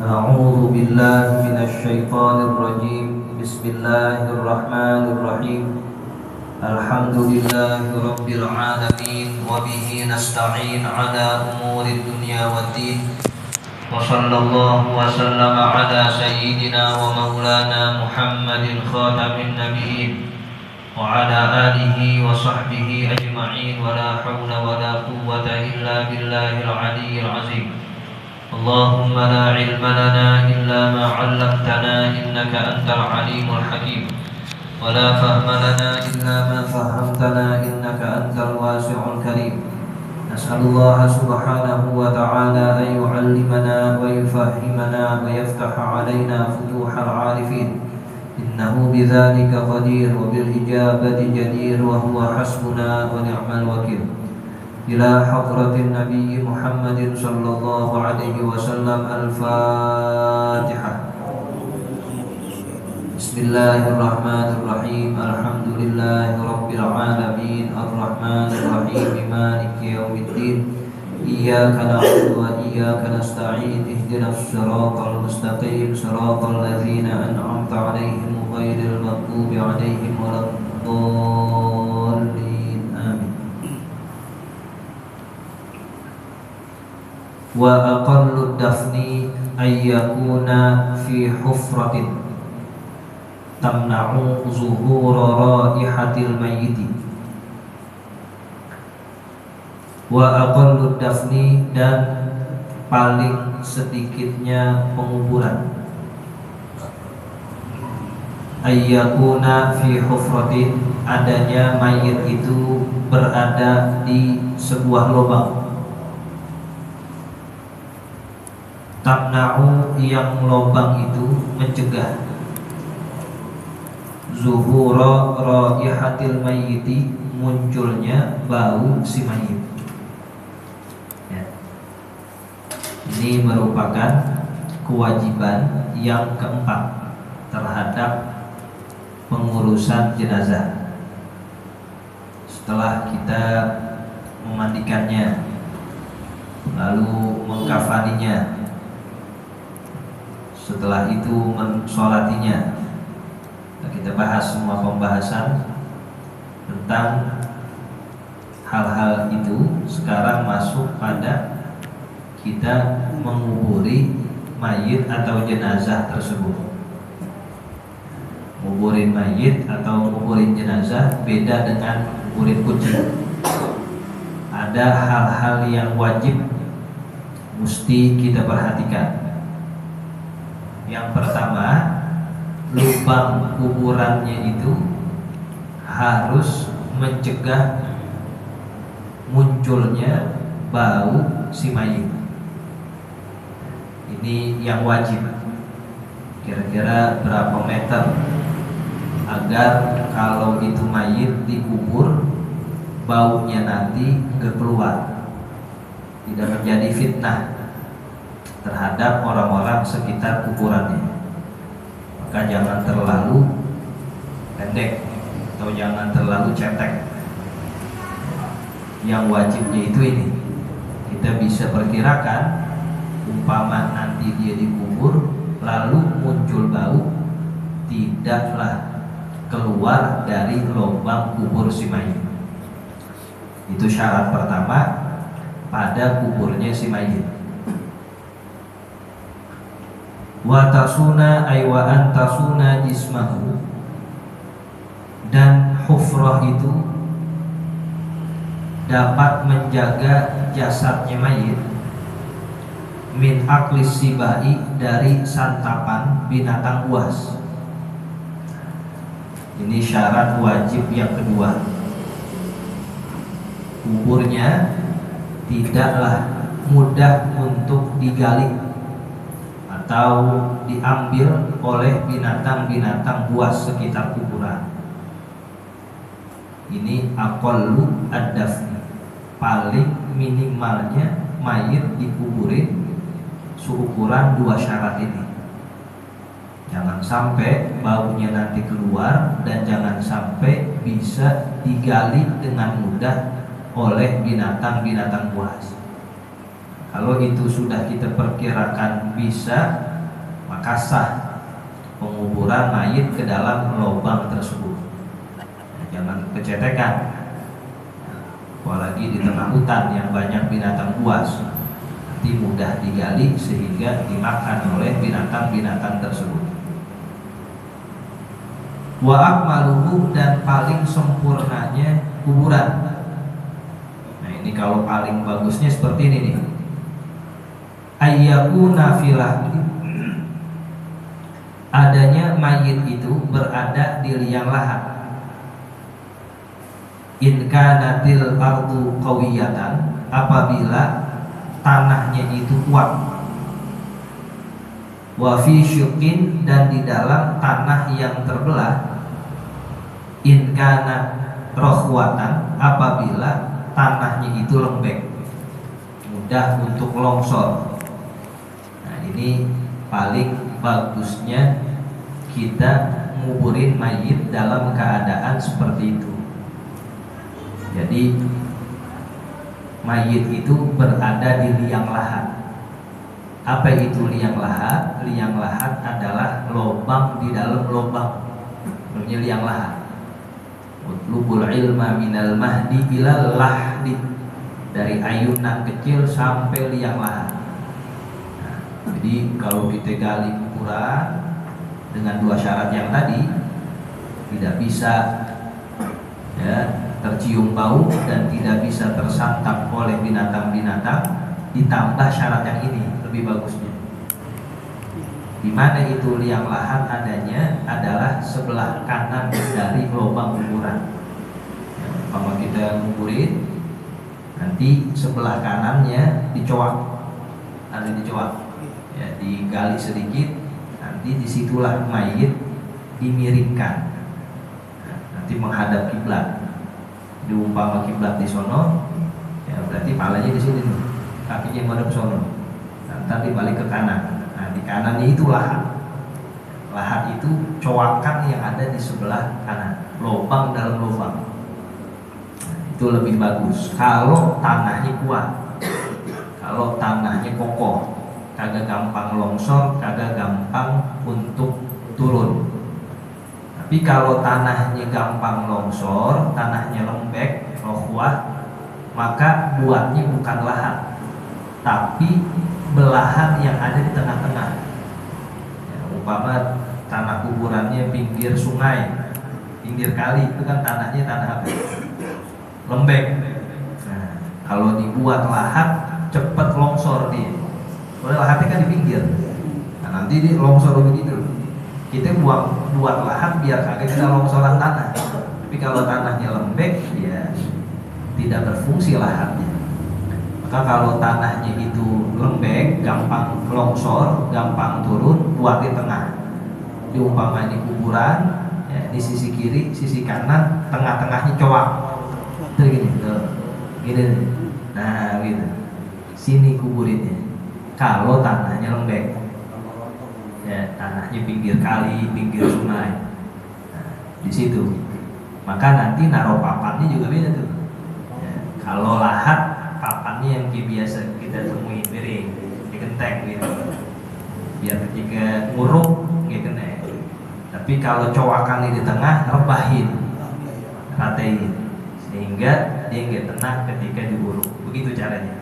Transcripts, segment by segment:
أعوذ بالله من الشيطان الرجيم. بسم الله الرحمن الرحيم. الحمد لله رب العالمين، وبه نستعين على أمور الدنيا والدين، وصلى الله وسلم على سيدنا ومولانا محمد خاتم النبيين وعلى آله وصحبه أجمعين، ولا حول ولا قوة إلا بالله العلي العظيم. اللهم لا علم لنا إلا ما علمتنا إنك أنت العليم الحكيم، ولا فهم لنا إلا ما فهمتنا إنك أنت الواسع الكريم. نسأل الله سبحانه وتعالى أن يعلمنا ويفهمنا ويفتح علينا فتوح العارفين، إنه بذلك قدير وبالإجابة جدير، وهو حسبنا ونعم الوكيل. إلى حضرة النبي محمد صلى الله عليه وسلم. الفاتحة. بسم الله الرحمن الرحيم. الحمد لله رب العالمين، الرحمن الرحيم، مالك يوم الدين. إياك نعبد وإياك نستعين. اهدنا الصراط المستقيم، صراط الذين أنعمت عليهم غير المغضوب عليهم ولا الضالين. آمين. وأقل الدفن أن يكون في حفرة تمنع ظهور رائحة الميت. وأقل الدفن, dan paling sedikitnya penguburan, ayyakuna fi hufratin, adanya mayit itu berada di sebuah lubang. Tamna'u, yang lubang itu mencegah, zuhura raihatil mayyiti, munculnya bau si mayit. Ya. Ini merupakan kewajiban yang keempat terhadap pengurusan jenazah. Setelah kita memandikannya, lalu mengkafaninya, setelah itu mensolatinya, kita bahas semua pembahasan tentang hal-hal itu. Sekarang masuk pada kita menguburi mayit atau jenazah tersebut. Nguburin mayit atau nguburin jenazah beda dengan nguburin kucing. Ada hal-hal yang wajib mesti kita perhatikan. Yang pertama, lubang kuburannya itu harus mencegah munculnya bau si mayit. Ini yang wajib. Kira-kira berapa meter agar kalau itu mayit dikubur, baunya nanti nggak keluar, tidak menjadi fitnah terhadap orang-orang sekitar kuburannya. Maka jangan terlalu pendek atau jangan terlalu cetek. Yang wajibnya itu ini, kita bisa perkirakan, umpama nanti dia dikubur lalu muncul bau, tidaklah keluar dari lubang kubur si mayit. Itu syarat pertama pada kuburnya si mayit. Wa tasuna ay wa antasuna jismahu, dan hufrah itu dapat menjaga jasadnya mayit, min aklis sibai, dari santapan binatang buas. Ini syarat wajib yang kedua. Kuburnya tidaklah mudah untuk digali atau diambil oleh binatang-binatang buas sekitar kuburan. Ini aqallu ad-dafni, paling minimalnya mayit dikuburin seukuran dua syarat ini. Jangan sampai baunya nanti keluar, dan jangan sampai bisa digali dengan mudah oleh binatang-binatang buas. Kalau itu sudah kita perkirakan bisa, maka sah penguburan mayit ke dalam lubang tersebut. Jangan kecetekan, apalagi di tengah hutan yang banyak binatang buas, nanti mudah digali sehingga dimakan oleh binatang-binatang tersebut. Wa akmaluhu, dan paling sempurnanya kuburan. Nah ini kalau paling bagusnya seperti ini nih, ayyakuna filah, adanya mayit itu berada di liang lahat. In kanatil ardu qawiyatan, apabila tanahnya itu kuat. Wa fi syukin, dan di dalam tanah yang terbelah. In kana rohwatan, apabila tanahnya itu lembek, mudah untuk longsor. Nah ini paling bagusnya kita nguburin mayit dalam keadaan seperti itu. Jadi mayit itu berada di liang lahat. Apa itu liang lahat? Liang lahat adalah lubang di dalam lubang. Namanya liang lahat. Utlubul ilma minal mahdi ilal lahdi, dari ayunan kecil sampai liang lahat. Nah, jadi kalau kita gali kuburan dengan dua syarat yang tadi, tidak bisa ya tercium bau dan tidak bisa tersantap oleh binatang-binatang, ditambah syarat yang ini lebih bagusnya. Di mana itu liang lahat adanya adalah sebelah kanan dari lubang kuburan. Ya, kalau kita nguburin, nanti sebelah kanannya dicoak, ada dicoak, ya digali sedikit, nanti disitulah mayit dimiringkan. Nah, nanti menghadap kiblat. Diumpama kiblat di sono, ya berarti palanya di sini nih, kakinya menghadap sono. Nanti balik ke kanan. Nah di kanannya itu lahat. Lahat itu coakan yang ada di sebelah kanan, lubang dalam lubang. Nah, itu lebih bagus. Kalau tanahnya kuat, kalau tanahnya kokoh, kagak gampang longsor, kagak gampang untuk turun. Tapi kalau tanahnya gampang longsor, tanahnya lembek, rohwah, maka buatnya bukan lahat, tapi belahan yang ada di tengah-tengah. Ya, umpama tanah kuburannya pinggir sungai, pinggir kali, itu kan tanahnya tanah apa? Lembek. Nah, kalau dibuat lahat, cepat longsor dia. Soalnya lahatnya kan di pinggir. Nah, nanti dia longsor begitu. Kita buat lahat biar kagak kena longsoran tanah. Tapi kalau tanahnya lembek, ya tidak berfungsi lahatnya. Maka kalau tanahnya itu lembek, gampang longsor, gampang turun, buat di tengah. Diumpama di kuburan, ya, di sisi kiri, sisi kanan, tengah-tengahnya coak. Itu gini, tuh, gini. Nah, gitu. Sini kuburinnya. Kalau tanahnya lembek, ya tanahnya pinggir kali, pinggir sungai, nah, di situ. Maka nanti naruh papannya juga beda tuh. Ya, kalau lahat, papannya yang biasa kita temui miring, digenteng gitu, biar ketika nguruk nggak kena. Tapi kalau coakan di tengah, rebahin, ratain, sehingga dia nggak tenang ketika diuruk. Begitu caranya.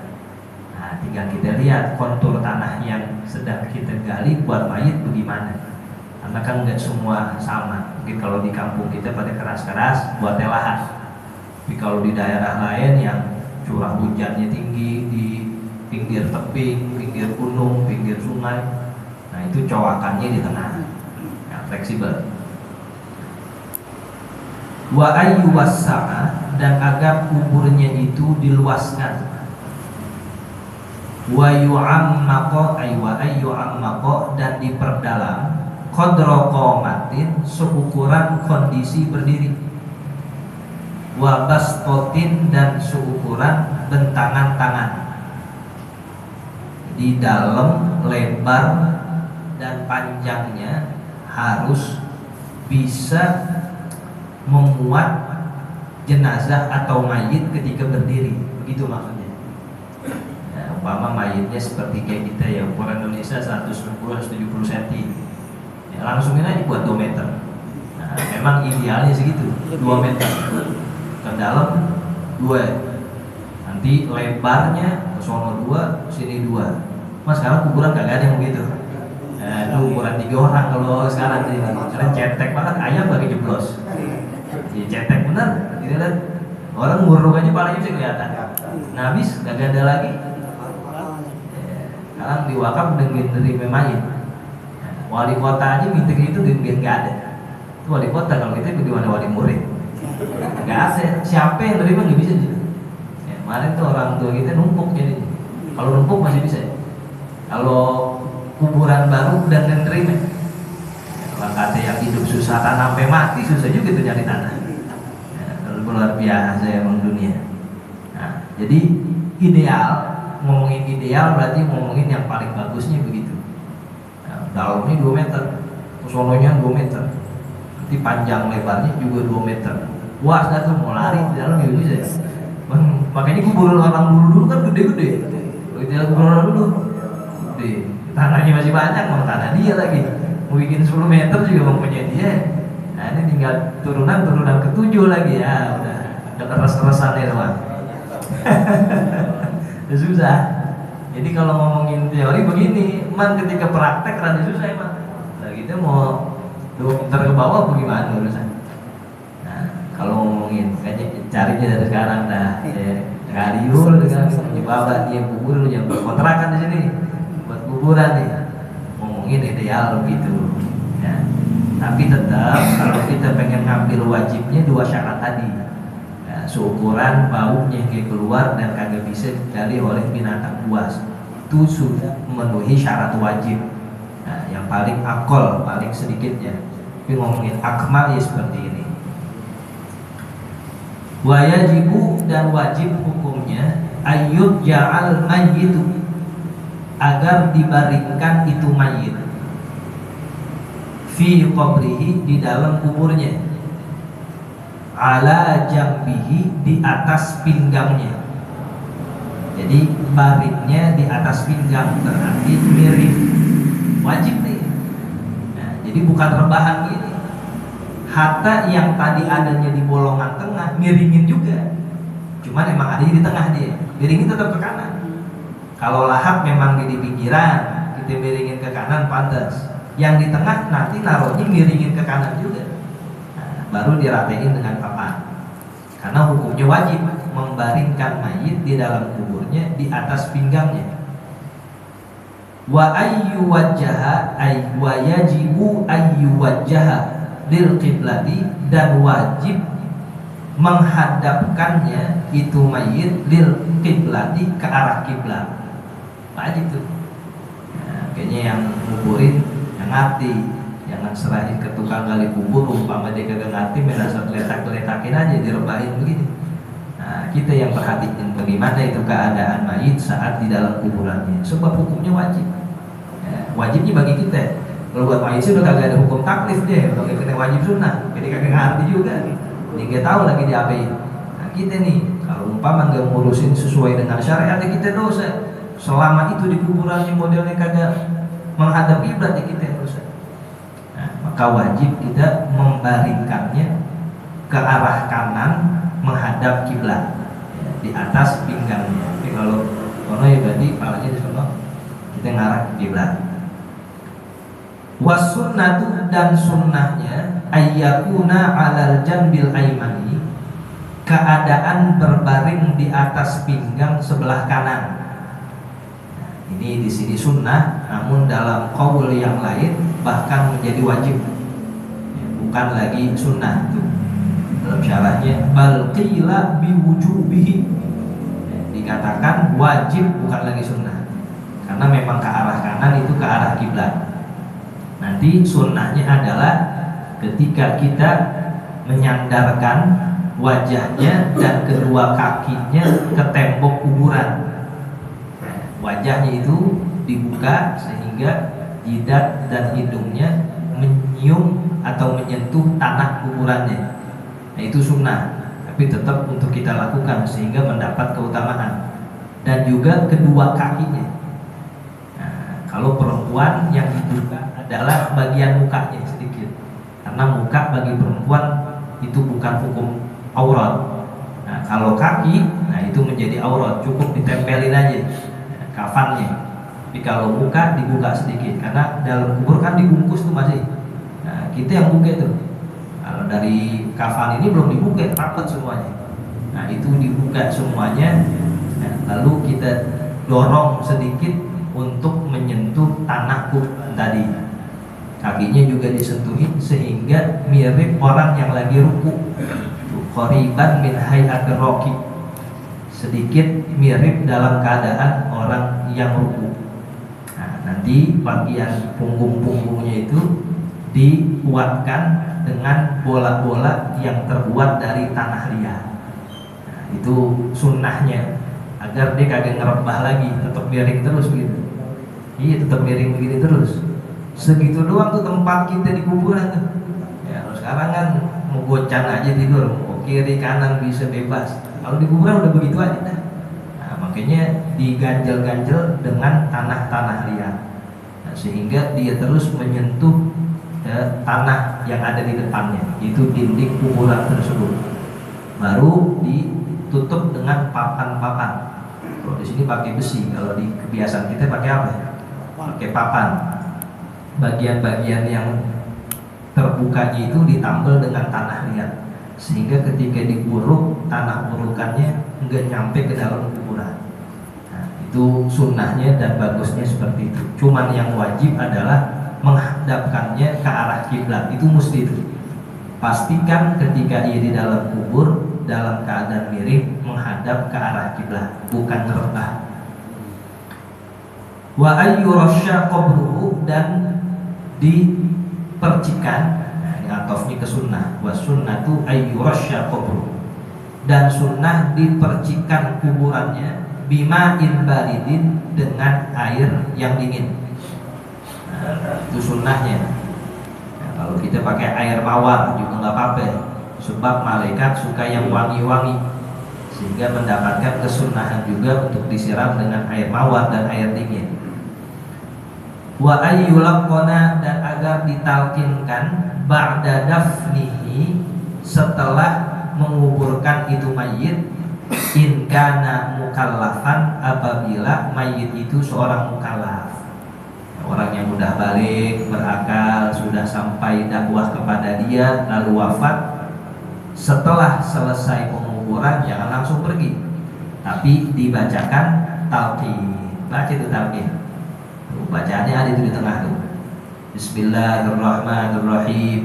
Nah, tinggal kita lihat kontur tanah yang sedang kita gali buat mayit bagaimana. Karena kan nggak semua sama. Mungkin kalau di kampung kita pada keras-keras buat lahat. Tapi kalau di daerah lain yang curah hujannya tinggi, di pinggir tebing, pinggir gunung, pinggir sungai, nah itu coakannya di tengah, ya, fleksibel. Wa ayyu wassa'a, dan agar kuburnya itu diluaskan. Wa yu'ammaqa, wa ayyu ammaqa, dan diperdalam, qadra qamatin, seukuran kondisi berdiri, wa bastotin, dan seukuran bentangan tangan. Di dalam, lebar dan panjangnya harus bisa memuat jenazah atau mayit ketika berdiri. Begitu maksudnya. Umpama mayitnya seperti kayak kita ya, ukuran Indonesia bisa 160-170 cm. Ya, langsungin aja buat 2 meter. Nah, memang idealnya segitu, 2 meter. Ke dalam 2. Nanti lebarnya ke sono 2, sini 2. Mas sekarang kuburan kagak ada yang begitu. Itu ukuran 3 orang kalau sekarang sih. Karena cetek banget, ayam lagi jeblos. Ya, cetek bener, gitu kan. Orang nguruk aja palanya bisa kelihatan. Nah habis kagak ada lagi. Sekarang di wakaf dengan nerima mayit. Wali kota aja minta itu dia nggak ada. Itu wali kota, kalau kita bagaimana wali murid? Nggak ada. Siapa yang nerima nggak bisa juga. Ya, kemarin tuh orang tua kita numpuk jadi. Kalau numpuk masih bisa. Kalau kuburan baru dan nerima. Orang kata yang hidup susah tanah sampai mati susah juga itu nyari tanah. Luar biasa emang dunia. Nah, jadi ideal, ngomongin ideal berarti ngomongin yang paling bagusnya begitu. Nah, dalamnya 2 meter, kesononya 2 meter, nanti panjang lebarnya juga 2 meter. Wah, tuh mau lari di dalam juga bisa. Makanya kuburan orang dulu kan gede-gede. Kalau kuburan orang dulu, gede. Tanahnya masih banyak, mau tanah dia lagi. Mau bikin 10 meter juga mempunyai dia. Nah ini tinggal turunan ke-7 lagi ya, udah keres-keresan ya teman. Susah. Jadi kalau ngomongin teori begini, emang ketika praktek rada susah emang. Nah kita mau 2 meter ke bawah bagaimana urusan. Nah kalau ngomongin, kayaknya carinya dari sekarang dah. Kariul dengan penyebab dia kubur yang kontrakan di sini buat kuburan nih. Ngomongin ideal begitu. Ya. Tapi tetap kalau kita pengen ngambil wajibnya 2 syarat tadi ya, seukuran baunya kayak keluar dan kagak bisa dicari oleh binatang buas, itu sudah memenuhi syarat wajib. Nah, yang paling akol, paling sedikitnya. Tapi ngomongin akmal ya seperti ini. Wajibu dan wajib hukumnya ayyud ja'al mayyitu, agar dibaringkan itu mayit fi qabrihi, di dalam kuburnya, ala jambihi, di atas pinggangnya. Jadi baringnya di atas pinggang berarti miring, wajib nih. Nah, jadi bukan rebahan gini. Hatta yang tadi adanya di bolongan tengah miringin juga, cuman emang adanya di tengah dia, miringin tetap ke kanan. Kalau lahap memang di pinggiran, kita miringin ke kanan pantas. Yang di tengah nanti naruhnya miringin ke kanan juga. Nah, baru diratain dengan papan. Karena hukumnya wajib membaringkan mayit di dalam kuburnya di atas pinggangnya. Wa ayyu wajjaha ay wa yajibu ayyu wajjaha lil qiblati, dan wajib menghadapkannya itu mayit lil qiblati, ke arah kiblat. Wajib tuh. Nah, kayaknya yang nguburin yang ngerti, jangan serahin ke tukang gali kubur umpama dia kagak ngerti, merasa geletak-geletakin aja direbahin begini. Nah, kita yang perhatikan bagaimana itu keadaan mayit saat di dalam kuburannya, sebab hukumnya wajib. Ya, wajibnya bagi kita. Kalau buat mayit sih udah kagak ada hukum taklif deh, udah kena wajib sunnah, jadi kagak ngerti juga. Dia nggak tahu lagi diapain. Nah, kita nih kalau umpama nggak ngurusin sesuai dengan syariat, kita dosa. Selama itu di kuburannya modelnya kagak menghadap kiblat, kita yang dosa. Nah, maka wajib kita membaringkannya ke arah kanan menghadap kiblat, ya, di atas pinggangnya. Jadi kalau kono ya berarti kepalanya di sana, kita ngarah ke kiblat. Wasunnatu, dan sunnahnya ayyakuna alal jambil aimani, keadaan berbaring di atas pinggang sebelah kanan. Ini di sini sunnah, namun dalam qaul yang lain bahkan menjadi wajib, ya, bukan lagi sunnah tuh. Dalam syarahnya bal qila biwujubihi, ya, dikatakan wajib bukan lagi sunnah, karena memang ke arah kanan itu ke arah kiblat. Nanti sunnahnya adalah ketika kita menyandarkan wajahnya dan kedua kakinya ke tembok kuburan. Wajahnya itu dibuka sehingga jidat dan hidungnya menyium atau menyentuh tanah kuburannya. Nah, itu sunnah, tapi tetap untuk kita lakukan sehingga mendapat keutamaan. Dan juga kedua kakinya. Nah, kalau perempuan perempuan yang dibuka adalah bagian mukanya sedikit, karena muka bagi perempuan itu bukan hukum aurat. Nah, kalau kaki, nah itu menjadi aurat, cukup ditempelin aja kafannya. Tapi kalau muka dibuka sedikit, karena dalam kubur kan dibungkus tuh masih. Nah, kita yang buka tuh. Kalau dari kafan ini belum dibuka, rapat semuanya. Nah, itu dibuka semuanya. Nah, lalu kita dorong sedikit untuk menyentuh tanah tadi. Kakinya juga disentuhin sehingga mirip orang yang lagi ruku. Qoriban min hayatir raqib. Sedikit mirip dalam keadaan orang yang ruku. Nah, nanti bagian punggung-punggungnya itu dikuatkan dengan bola-bola yang terbuat dari tanah liat. Nah, itu sunnahnya, agar dia kagak ngerebah lagi, tetap miring terus gitu. Iya, tetap miring begini terus. Segitu doang tuh tempat kita di kuburan tuh. Ya, sekarang kan mau gocan aja tidur, mau kiri kanan bisa bebas. Kalau di kuburan udah begitu aja dah. Nah, makanya diganjel-ganjel dengan tanah-tanah liat. Nah, sehingga dia terus menyentuh tanah yang ada di depannya, itu dinding kuburan tersebut. Baru ditutup dengan papan-papan. Kalau di sini pakai besi, kalau di kebiasaan kita pakai apa? Pakai papan. Bagian-bagian yang terbukanya itu ditambal dengan tanah liat, sehingga ketika diuruk, tanah urukannya enggak nyampe ke dalam kuburan. Nah, itu sunnahnya dan bagusnya seperti itu. Cuman yang wajib adalah menghadapkannya ke arah kiblat, itu mesti itu. Pastikan ketika ia di dalam kubur dalam keadaan miring menghadap ke arah kiblat, bukan ngerebah. Wa ayyurasya qabruhu, dan dipercikan. Nah, ini atofnya ke sunnah. Wa sunnatu ayyurasya qabruhu, dan sunnah dipercikan kuburannya bima'in baridin, dengan air yang dingin. Nah, itu sunnahnya. Nah, kalau kita pakai air mawar juga nggak apa-apa, sebab malaikat suka yang wangi-wangi, sehingga mendapatkan kesunahan juga untuk disiram dengan air mawar dan air dingin. Wa ayyulaqona, dan agar ditalkinkan ba'da dafnihi, setelah menguburkan itu mayit, in kana mukallafan, apabila mayit itu seorang mukallaf, orang yang mudah balik, berakal, sudah sampai dakwah kepada dia, lalu wafat. Setelah selesai penguburan jangan langsung pergi, tapi dibacakan talqin. Baca itu talqin. Bacaannya ada itu di tengah tuh. Bismillahirrahmanirrahim.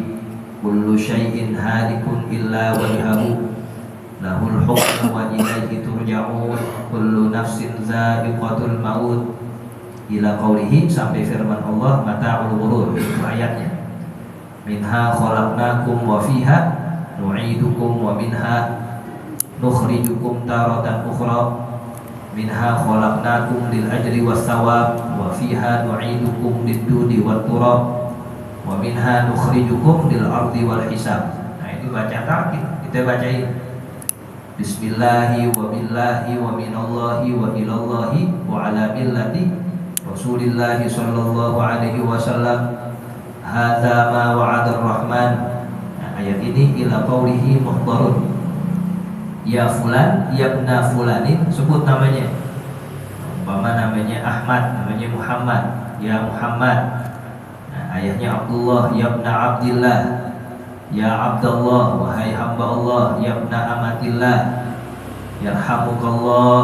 Kullu syai'in halikun illa wajhahu, lahul hukmu wa ilaihi turja'un, kullu nafsin za'iqatul maut, ila qaulihi, sampai firman Allah mata'ul ghurur. Itu ayatnya. Minha khalaqnakum wa fiha nu'idukum wa minha nukhrijukum taratan ukhra, minha khalaqnakum lil ajri was thawab, wa fiha nu'idukum lid-dudi wat turab, wa minha nukhrijukum lil ardi wal hisab. Nah, itu baca talqin, kita bacain. Bismillahi wa billahi wa minallahi wa ilallahi wa ala millati Rasulillahi sallallahu alaihi wasallam, hadza ma wa'ada ar-rahman. Nah, ayat ini ila qaulihi muhdharun, ya fulan, ya ibna fulanin, sebut namanya. Umpama namanya Ahmad, namanya Muhammad, ya Muhammad. Nah, ayahnya Abdullah, ya ibna Abdillah, ya Abdullah, wahai hamba Allah, ya ibna amatillah, yarhamukallah,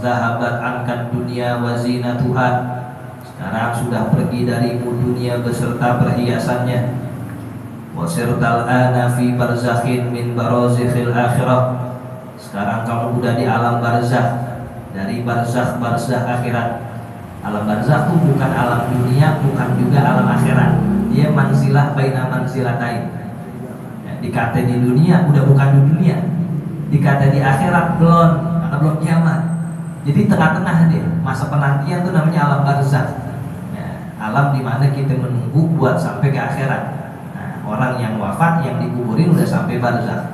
zahabat ankan dunia wa zinatuha, sekarang sudah pergi darimu dunia beserta perhiasannya. Wasirtal ana fi barzakhin min barazikhil akhirah, sekarang kamu udah di alam barzakh, dari barzakh akhirat. Alam barzakh itu bukan alam dunia, bukan juga alam akhirat. Dia manzilah baina manzilatain. Ya, dikata di dunia udah bukan di dunia, dikata di akhirat belum, karena belum kiamat. Jadi tengah-tengah dia, masa penantian itu namanya alam barzakh. Ya, alam dimana kita menunggu buat sampai ke akhirat. Nah, orang yang wafat, yang dikuburin udah sampai barzakh.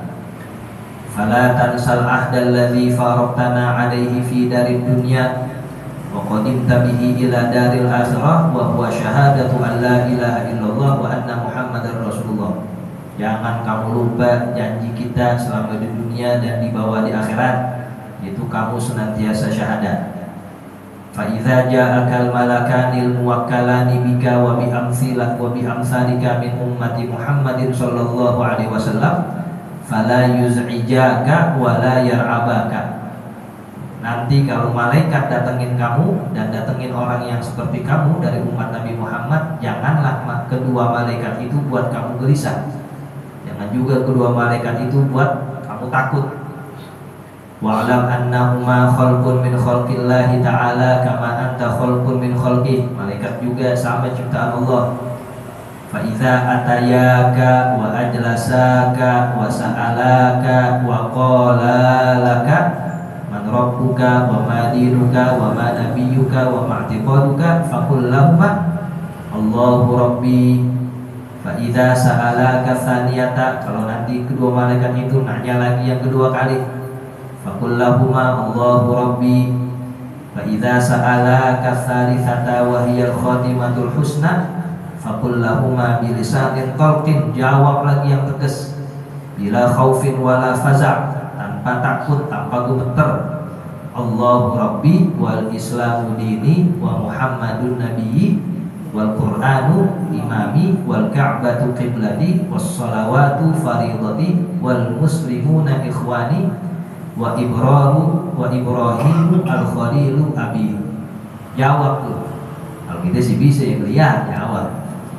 Fala tansal ahdal ladzi faraqtana alaihi fi darid dunya, wa qadimta bihi ila daril akhirah wa huwa syahadatu an la ilaha illallah wa anna muhammadar rasulullah. Jangan kamu lupa janji kita selama di dunia dan dibawa di akhirat, yaitu kamu senantiasa syahadat. Fa idza ja'akal malakanil muwakkalani bika wa bi amsilah wa bi amsalika min ummati Muhammadin sallallahu alaihi wasallam fala yuz'ijaka wa la yar'abaka. Nanti kalau malaikat datengin kamu dan datengin orang yang seperti kamu dari umat Nabi Muhammad, janganlah kedua malaikat itu buat kamu gelisah. Jangan juga kedua malaikat itu buat kamu takut. Wa'lam annahuma khalqun min khalqillahi ta'ala kama anta khalqun min khalqih. Malaikat juga sama ciptaan Allah. Fa idza atayaka wa ajlasaka wa sa'alaka wa qala laka man rabbuka wa ma dinuka wa ma nabiyyuka wa ma i'tiqaduka faqul lahum Allahu rabbi. Fa idza sa'alaka tsaniyata, kalau nanti kedua malaikat itu nanya lagi yang kedua kali, faqul lahumma Allahu rabbi. Fa idza sa'alaka tsalitsata wa hiya al-khatimatul husna faqul lahumma bilisanin talqin, jawab lagi yang tegas, bila khaufin wala faza', tanpa takut, tanpa gemeter. Allahu rabbi wal islamu dini wa muhammadun nabiyyi wal qur'anu imami wal ka'batu qiblati was salawatu faridati wal muslimuna ikhwani wa Ibrahimu al-Khalilu abi. Jawab tuh. Kalau kita sih bisa yang lihat jawab.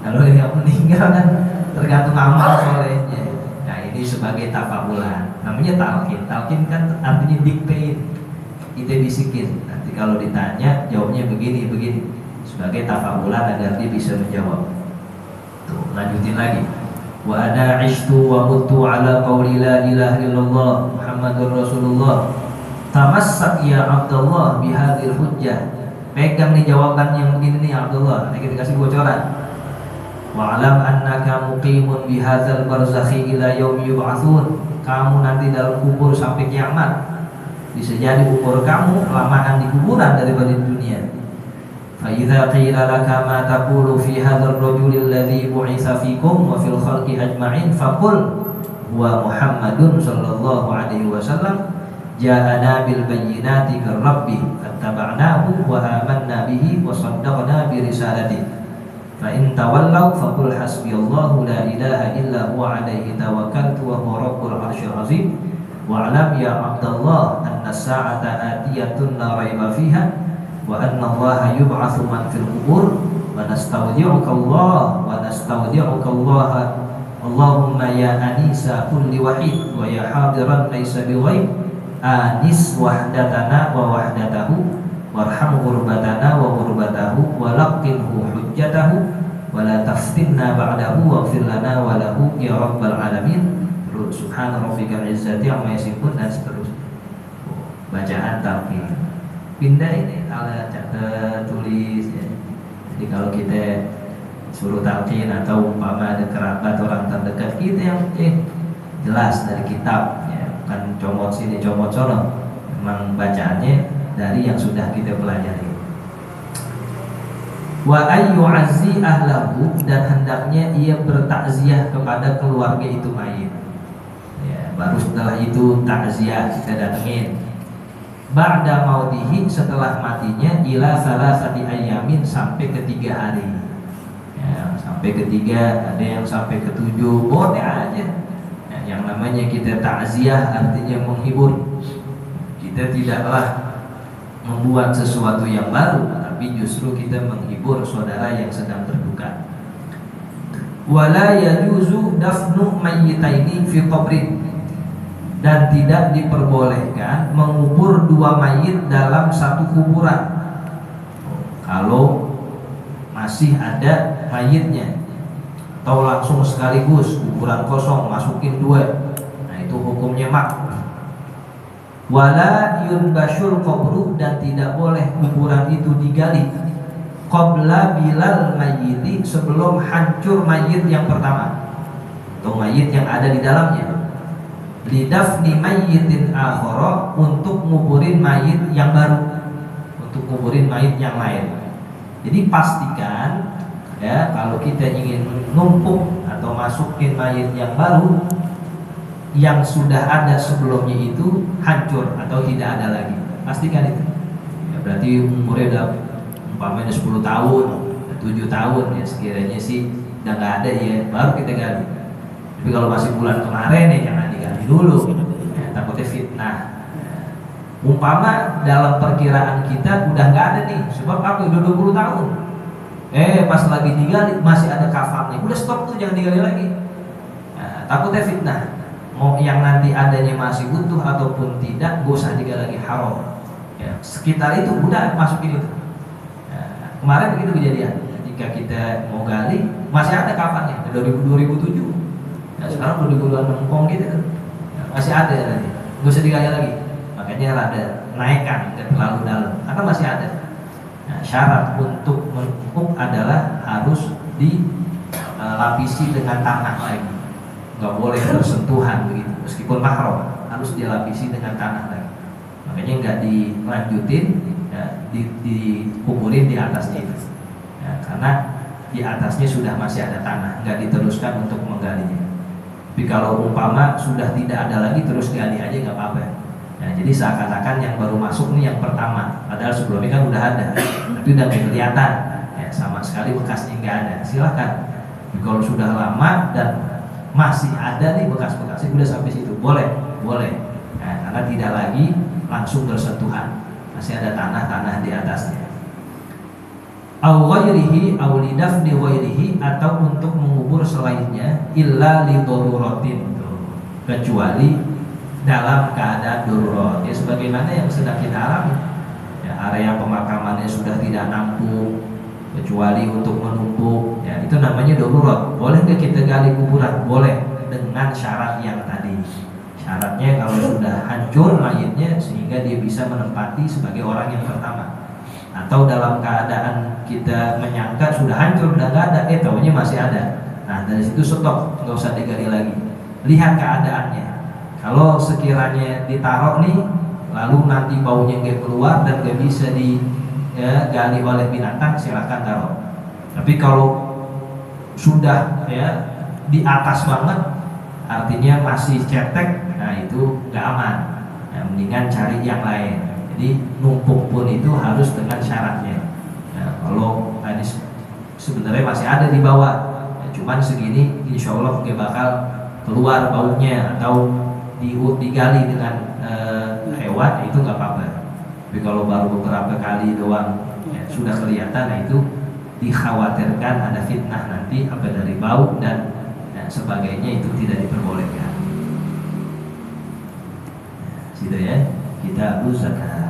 Kalau yang meninggal kan tergantung amal solehnya. Nah ini sebagai tafakulan. Namanya talqin. Talqin kan artinya diktein. Kita bisikin. Nanti kalau ditanya jawabnya begini. Sebagai tafakulan agar dia bisa menjawab. Tuh lanjutin lagi. Wa ana ishtu wa mutu ala qawli la ilaha illallah Muhammadur Rasulullah. Tamassak ya Abdullah bihadil hujjah. Pegang nih jawaban yang begini nih Abdullah. Nanti kita kasih bocoran. Wa'lam annaka muqimun bihadzal barzakhi ila yaumi yub'atsun. Kamu nanti dalam kubur sampai kiamat. Bisa jadi umur kamu lamaan di kuburan daripada di dunia. فَإِذَا قِيلَ لَكَ مَا تَقُولُ فِي هَذَا الرَّجُلِ الَّذِي بُعِثَ فِيكُمْ وَفِي الْخَلْقِ أَجْمَعِينَ فَقُلْ هُوَ مُحَمَّدٌ صلى الله عليه وسلم جَاءَنَا بِالْبَيِّنَاتِ مِنْ رَبِّهِ فَاتَّبَعْنَاهُ وَآمَنَّا بِهِ وَصَدَّقْنَا بِرِسَالَتِهِ فَإِنْ تَوَلَّوْا فَقُلْ حَسْبِيَ اللَّهُ لَا إِلَهَ إِلَّا هُوَ عَلَيْهِ تَوَكَّلْتُ وَهُوَ رَبُّ الْعَرْشِ الْعَظِيمِ وَاعْلَمْ يَا عَبْدَ اللَّهِ أَنَّ السَّاعَةَ آتِيَةٌ لَا رَيْبَ فِيهَا wa anna Allaha yub'atsu man fil qubur wa nastawdi'uka Allah wa nastawdi'uka Allah Allahumma ya anisa kulli wahid wa ya hadiran laysa bighayb anis wahdatana wa wahdatahu warham ghurbatana wa ghurbatahu wa laqinhu hujjatahu wa la taftinna ba'dahu waghfir lana wa lahu ya rabbal alamin. Subhana rabbikal izzati amma yasifun dan seterusnya. Bacaan talqin. Pindah ini alat catat tulis ya. Jadi kalau kita suruh talqin atau umpama ada kerabat orang terdekat kita yang jelas dari kitab ya, bukan comot sini comot sono, memang bacaannya dari yang sudah kita pelajari. Wa ayyu azzi ahlahu, dan hendaknya ia bertakziah kepada keluarga itu mayit ya, baru setelah itu takziah kita datengin. Ba'da mautihi, setelah matinya, ila salasati ayamin, sampai ke 3 hari ya, sampai ke 3, ada yang sampai ke 7, boleh aja ya, yang namanya kita takziah artinya menghibur. Kita tidaklah membuat sesuatu yang baru, tapi justru kita menghibur saudara yang sedang berduka. Wala yajuzu dafnu mayyitaini fi qabrin, dan tidak diperbolehkan mengubur 2 mayit dalam satu kuburan. Kalau masih ada mayitnya, atau langsung sekaligus kuburan kosong masukin 2, nah itu hukumnya makruh. Wala yunbashul qabru, dan tidak boleh kuburan itu digali qabla bilal mayyiti, sebelum hancur mayit yang pertama atau mayit yang ada di dalamnya. Lidafni mayyitin akhara, untuk nguburin mayit yang baru, untuk kuburin mayit yang lain. Jadi pastikan ya, kalau kita ingin numpuk atau masukin mayit yang baru, yang sudah ada sebelumnya itu hancur atau tidak ada lagi. Pastikan itu. Ya, berarti umurnya udah umpamanya 10 tahun, 7 tahun ya, sekiranya sih udah nggak ada ya, baru kita gali. Tapi kalau masih bulan kemarin ya jangan digali dulu. Ya, takutnya fitnah. Umpama dalam perkiraan kita udah nggak ada nih, sebab aku udah 20 tahun. Pas lagi digali masih ada kafannya, udah stop tuh, jangan digali lagi. Nah, takutnya fitnah. Mau yang nanti adanya masih utuh ataupun tidak, gak usah digali lagi, haram. Ya, sekitar itu udah masukin itu. Nah, kemarin begitu kejadian. Jika kita mau gali masih ada kafannya, 2007. Nah, sekarang 2026 gitu kan, masih ada nanti, gak usah digali lagi. Makanya rada naikkan ke terlalu dalam karena masih ada. Nah, syarat untuk menumpuk adalah harus dilapisi dengan tanah lagi, nggak boleh bersentuhan begitu, meskipun mahram harus dilapisi dengan tanah lagi. Makanya nggak dilanjutin ya, dikuburin di atasnya itu ya, karena di atasnya sudah masih ada tanah, nggak diteruskan untuk menggalinya. Tapi kalau umpama sudah tidak ada lagi, terus gali aja nggak apa-apa. Nah, jadi seakan-akan yang baru masuk nih yang pertama, padahal sebelumnya kan udah ada, tapi udah nggak kelihatan, ya, sama sekali bekasnya nggak ada. Silakan. Tapi kalau sudah lama dan masih ada nih bekas-bekasnya, udah sampai situ, boleh. Nah, karena tidak lagi langsung bersentuhan, masih ada tanah-tanah di atasnya. Au ghairihi au lidafni ghairihi, atau untuk mengubur selainnya, illa li daruratin, kecuali dalam keadaan darurat ya, sebagaimana yang sedang kita alami ya, area pemakamannya sudah tidak nampung kecuali untuk menumpuk ya, itu namanya darurat. Boleh nggak kita gali kuburan? Boleh, dengan syarat yang tadi. Syaratnya kalau sudah hancur mayitnya sehingga dia bisa menempati sebagai orang yang pertama, atau dalam keadaan kita menyangka sudah hancur, udah nggak ada, taunya masih ada. Nah, dari situ stop, nggak usah digali lagi, lihat keadaannya. Kalau sekiranya ditaruh nih, lalu nanti baunya nggak keluar dan nggak bisa digali oleh binatang, silakan taruh. Tapi kalau sudah ya di atas banget, artinya masih cetek, nah itu nggak aman. Nah, mendingan cari yang lain. Jadi numpuk pun itu harus dengan syaratnya. Nah, kalau tadi sebenarnya masih ada di bawah, ya, cuman segini, insya Allah nggak bakal keluar baunya, atau digali dengan hewan, itu nggak apa-apa. Tapi kalau baru beberapa kali doang ya, sudah kelihatan, nah itu dikhawatirkan ada fitnah nanti, apa dari bau dan sebagainya, itu tidak diperbolehkan. Gitu ya, kita usahakan.